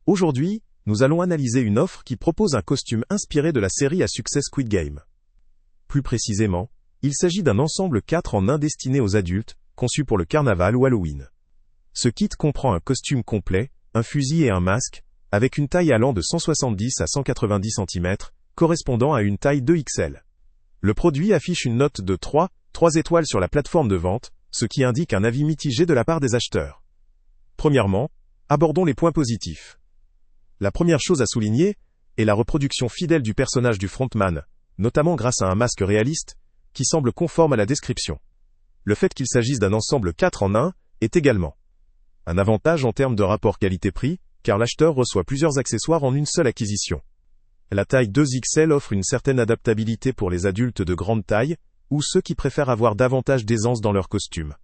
Aujourd'hui, nous allons analyser une offre qui propose un costume inspiré de la série à succès Squid Game. Plus précisément, il s'agit d'un ensemble 4 en 1 destiné aux adultes, conçu pour le carnaval ou Halloween. Ce kit comprend un costume complet, un fusil et un masque, avec une taille allant de 170 à 190 cm, correspondant à une taille 2XL. Le produit affiche une note de 3 étoiles sur la plateforme de vente, ce qui indique un avis mitigé de la part des acheteurs. Premièrement, abordons les points positifs. La première chose à souligner est la reproduction fidèle du personnage du frontman, notamment grâce à un masque réaliste, qui semble conforme à la description. Le fait qu'il s'agisse d'un ensemble 4 en 1 est également un avantage en termes de rapport qualité-prix, car l'acheteur reçoit plusieurs accessoires en une seule acquisition. La taille 2XL offre une certaine adaptabilité pour les adultes de grande taille, ou ceux qui préfèrent avoir davantage d'aisance dans leur costume.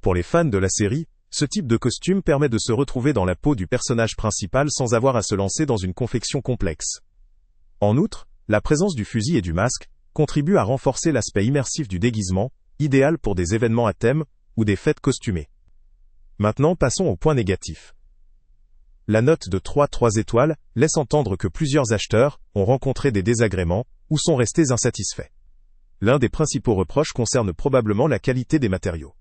Pour les fans de la série, ce type de costume permet de se retrouver dans la peau du personnage principal sans avoir à se lancer dans une confection complexe. En outre, la présence du fusil et du masque contribue à renforcer l'aspect immersif du déguisement, idéal pour des événements à thème ou des fêtes costumées. Maintenant, passons aux points négatifs. La note de 3 étoiles laisse entendre que plusieurs acheteurs ont rencontré des désagréments ou sont restés insatisfaits. L'un des principaux reproches concerne probablement la qualité des matériaux.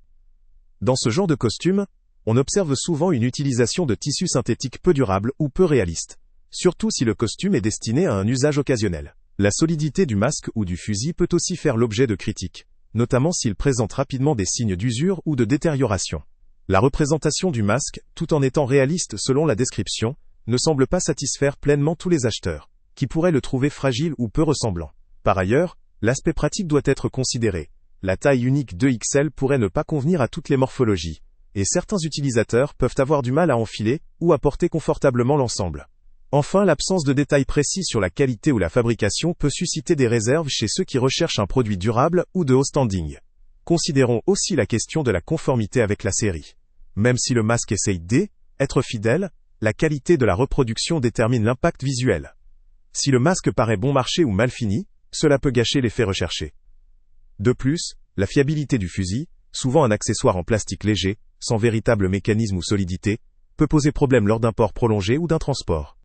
Dans ce genre de costume, on observe souvent une utilisation de tissus synthétiques peu durables ou peu réalistes, surtout si le costume est destiné à un usage occasionnel. La solidité du masque ou du fusil peut aussi faire l'objet de critiques, notamment s'il présente rapidement des signes d'usure ou de détérioration. La représentation du masque, tout en étant réaliste selon la description, ne semble pas satisfaire pleinement tous les acheteurs, qui pourraient le trouver fragile ou peu ressemblant. Par ailleurs, l'aspect pratique doit être considéré. La taille unique 2XL pourrait ne pas convenir à toutes les morphologies, et certains utilisateurs peuvent avoir du mal à enfiler ou à porter confortablement l'ensemble. Enfin, l'absence de détails précis sur la qualité ou la fabrication peut susciter des réserves chez ceux qui recherchent un produit durable ou de haut standing. Considérons aussi la question de la conformité avec la série. Même si le masque essaye d'être fidèle, la qualité de la reproduction détermine l'impact visuel. Si le masque paraît bon marché ou mal fini, cela peut gâcher l'effet recherché. De plus, la fiabilité du fusil, souvent un accessoire en plastique léger, sans véritable mécanisme ou solidité, peut poser problème lors d'un port prolongé ou d'un transport.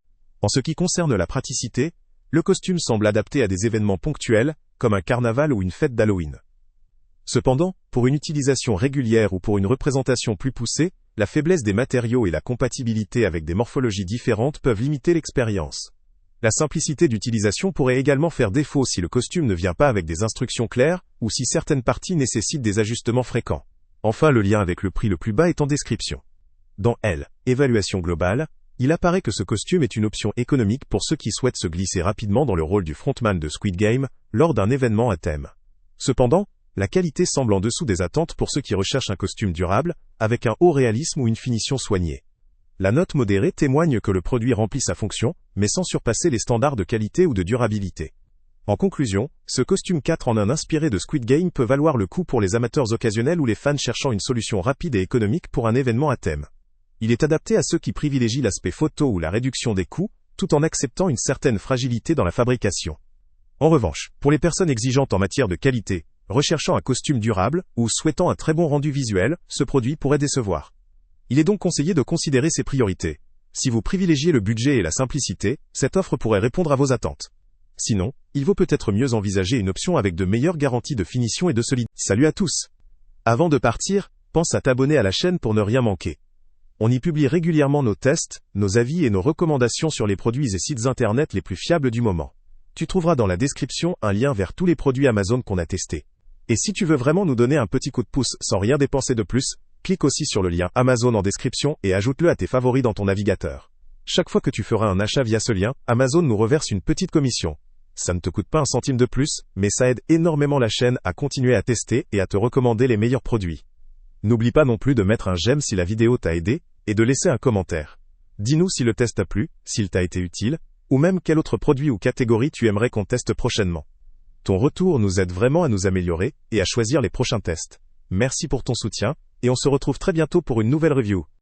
En ce qui concerne la praticité, le costume semble adapté à des événements ponctuels, comme un carnaval ou une fête d'Halloween. Cependant, pour une utilisation régulière ou pour une représentation plus poussée, la faiblesse des matériaux et la compatibilité avec des morphologies différentes peuvent limiter l'expérience. La simplicité d'utilisation pourrait également faire défaut si le costume ne vient pas avec des instructions claires, ou si certaines parties nécessitent des ajustements fréquents. Enfin, le lien avec le prix le plus bas est en description. Dans évaluation globale, il apparaît que ce costume est une option économique pour ceux qui souhaitent se glisser rapidement dans le rôle du frontman de Squid Game, lors d'un événement à thème. Cependant, la qualité semble en dessous des attentes pour ceux qui recherchent un costume durable, avec un haut réalisme ou une finition soignée. La note modérée témoigne que le produit remplit sa fonction, mais sans surpasser les standards de qualité ou de durabilité. En conclusion, ce costume 4 en 1 inspiré de Squid Game peut valoir le coup pour les amateurs occasionnels ou les fans cherchant une solution rapide et économique pour un événement à thème. Il est adapté à ceux qui privilégient l'aspect photo ou la réduction des coûts, tout en acceptant une certaine fragilité dans la fabrication. En revanche, pour les personnes exigeantes en matière de qualité, recherchant un costume durable, ou souhaitant un très bon rendu visuel, ce produit pourrait décevoir. Il est donc conseillé de considérer ses priorités. Si vous privilégiez le budget et la simplicité, cette offre pourrait répondre à vos attentes. Sinon, il vaut peut-être mieux envisager une option avec de meilleures garanties de finition et de solidité. Salut à tous! Avant de partir, pense à t'abonner à la chaîne pour ne rien manquer. On y publie régulièrement nos tests, nos avis et nos recommandations sur les produits et sites internet les plus fiables du moment. Tu trouveras dans la description un lien vers tous les produits Amazon qu'on a testés. Et si tu veux vraiment nous donner un petit coup de pouce sans rien dépenser de plus, clique aussi sur le lien Amazon en description et ajoute-le à tes favoris dans ton navigateur. Chaque fois que tu feras un achat via ce lien, Amazon nous reverse une petite commission. Ça ne te coûte pas un centime de plus, mais ça aide énormément la chaîne à continuer à tester et à te recommander les meilleurs produits. N'oublie pas non plus de mettre un j'aime si la vidéo t'a aidé, et de laisser un commentaire. Dis-nous si le test t'a plu, s'il t'a été utile, ou même quel autre produit ou catégorie tu aimerais qu'on teste prochainement. Ton retour nous aide vraiment à nous améliorer et à choisir les prochains tests. Merci pour ton soutien, et on se retrouve très bientôt pour une nouvelle review.